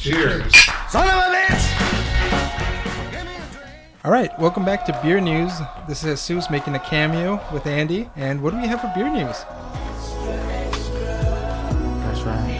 Cheers. Son of a bitch! All right, welcome back to Beer News. This is Jesus making a cameo with Andy. And what do we have for beer news? That's right.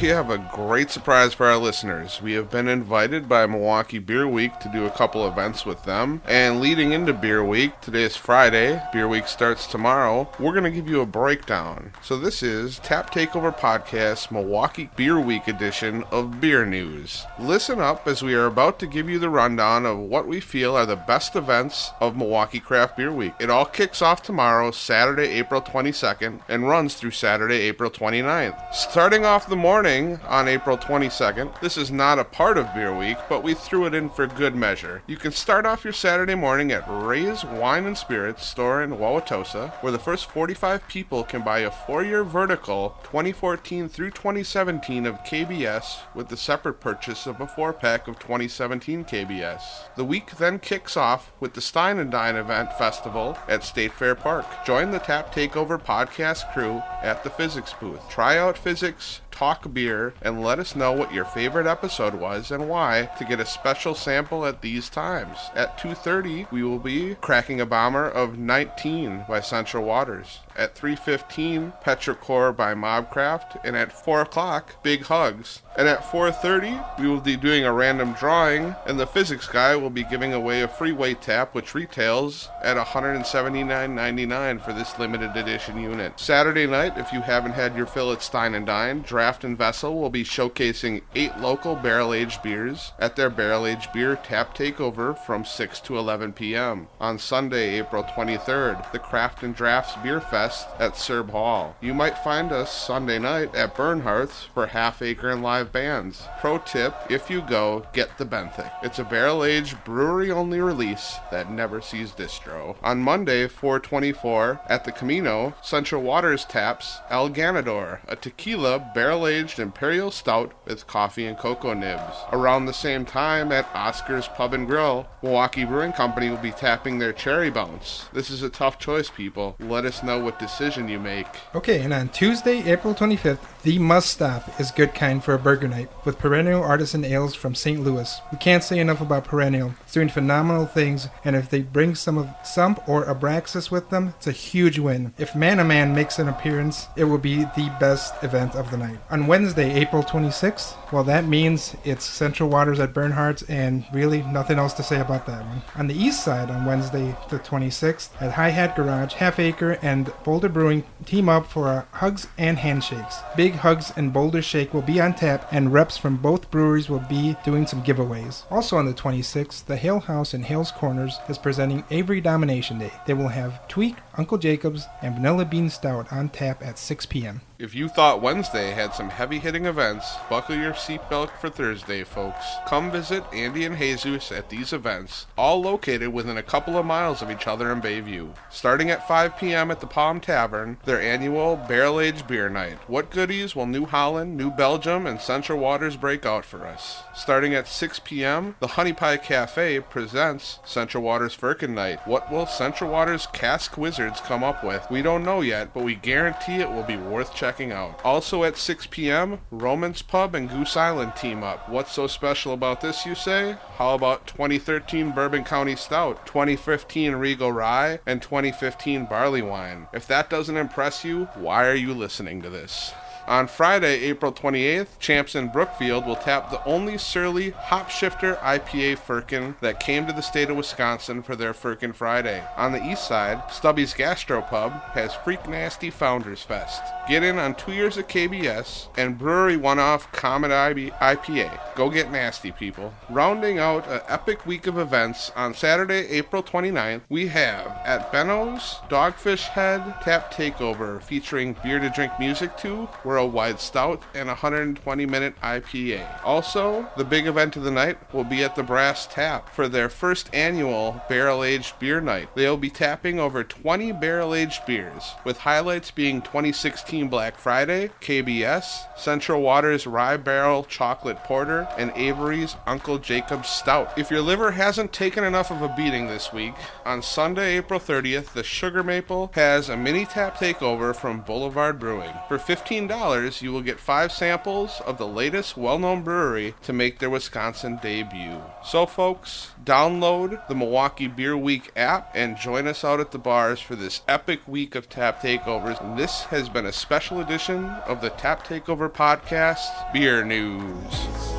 We have a great surprise for our listeners. We have been invited by Milwaukee Beer Week to do a couple events with them. And leading into Beer Week, today is Friday, Beer Week starts tomorrow, we're going to give you a breakdown. So this is Tap Takeover Podcast Milwaukee Beer Week edition of Beer News. Listen up as we are about to give you the rundown of what we feel are the best events of Milwaukee Craft Beer Week. It all kicks off tomorrow, Saturday, April 22nd, and runs through Saturday, April 29th. Starting off the morning, on April 22nd. This is not a part of Beer Week, but we threw it in for good measure. You can start off your Saturday morning at Ray's Wine and Spirits store in Wauwatosa, where the first 45 people can buy a 4-year vertical 2014 through 2017 of KBS with the separate purchase of a 4-pack of 2017 KBS. The week then kicks off with the Stein and Dine event festival at State Fair Park. Join the Tap Takeover podcast crew at the physics booth. Try out physics, talk beer, and let us know what your favorite episode was and why to get a special sample at these times. At 2:30, we will be cracking a bomber of 19 by Central Waters. At 3:15, Petrichor by Mobcraft, and at 4 o'clock, Big Hugs. And at 4:30, we will be doing a random drawing, and the physics guy will be giving away a free weight tap, which retails at $179.99 for this limited edition unit. Saturday night, if you haven't had your fill at Stein and Dine, Draft and Vessel will be showcasing 8 local barrel-aged beers at their barrel-aged beer tap takeover from 6 to 11 p.m. On Sunday, April 23rd, the Craft and Drafts Beer Fest at Serb Hall. You might find us Sunday night at Bernhardt's for Half Acre and live bands. Pro tip, if you go, get the Benthic. It's a barrel-aged, brewery-only release that never sees distro. On Monday, 4/24, at the Camino, Central Waters taps El Ganador, a tequila barrel-aged imperial stout with coffee and cocoa nibs. Around the same time at Oscar's Pub and Grill, Milwaukee Brewing Company will be tapping their Cherry Bounce. This is a tough choice, people. Let us know what decision you make. Okay, and on Tuesday, April 25th, the must-stop is Good Kind for a burger night with Perennial Artisan Ales from St. Louis. We can't say enough about Perennial. It's doing phenomenal things, and if they bring some Sump or Abraxas with them, it's a huge win. If Man-A-Man makes an appearance, it will be the best event of the night. On Wednesday, April 26th, well, that means it's Central Waters at Bernhardt's, and really nothing else to say about that one. On the east side, on Wednesday the 26th, at Hi Hat Garage, Half Acre and Boulder Brewing team up for hugs and handshakes. Big Hugs and Boulder Shake will be on tap, and reps from both breweries will be doing some giveaways. Also on the 26th, the Hale House in Hale's Corners is presenting Avery Domination Day. They will have Tweak, Uncle Jacob's, and Vanilla Bean Stout on tap at 6 p.m. If you thought Wednesday had some heavy-hitting events, buckle your seatbelt for Thursday, folks. Come visit Andy and Jesus at these events, all located within a couple of miles of each other in Bayview. Starting at 5 p.m. at the Palm Tavern, their annual barrel-aged beer night. What goodies will New Holland, New Belgium, and Central Waters break out for us? Starting at 6 p.m., the Honey Pie Cafe presents Central Waters Firkin Night. What will Central Waters Cask Wizards come up with? We don't know yet, but we guarantee it will be worth checking out. Also at 6 p.m., Roman's Pub and Goose Island team up. What's so special about this, you say? How about 2013 Bourbon County Stout, 2015 Regal Rye, and 2015 Barley Wine? If that doesn't impress you, why are you listening to this? On Friday, April 28th, Champs in Brookfield will tap the only Surly Hop Shifter IPA Firkin that came to the state of Wisconsin for their Firkin Friday. On the east side, Stubby's Gastropub has Freak Nasty Founders Fest. Get in on 2 years of KBS and brewery one-off Comet IPA. Go get nasty, people. Rounding out an epic week of events, on Saturday, April 29th, we have at Benno's Dogfish Head Tap Takeover featuring Beer to Drink Music to, Worldwide Stout, and 120-minute IPA. Also, the big event of the night will be at the Brass Tap for their first annual barrel-aged beer night. They'll be tapping over 20 barrel-aged beers, with highlights being 2016 Black Friday, KBS, Central Waters Rye Barrel Chocolate Porter, and Avery's Uncle Jacob's Stout. If your liver hasn't taken enough of a beating this week, on Sunday, April 30th, the Sugar Maple has a mini tap takeover from Boulevard Brewing. For $15, $10, you will get 5 samples of the latest well-known brewery to make their Wisconsin debut. So folks, download the Milwaukee Beer Week app and join us out at the bars for this epic week of tap takeovers. And this has been a special edition of the Tap Takeover Podcast Beer News.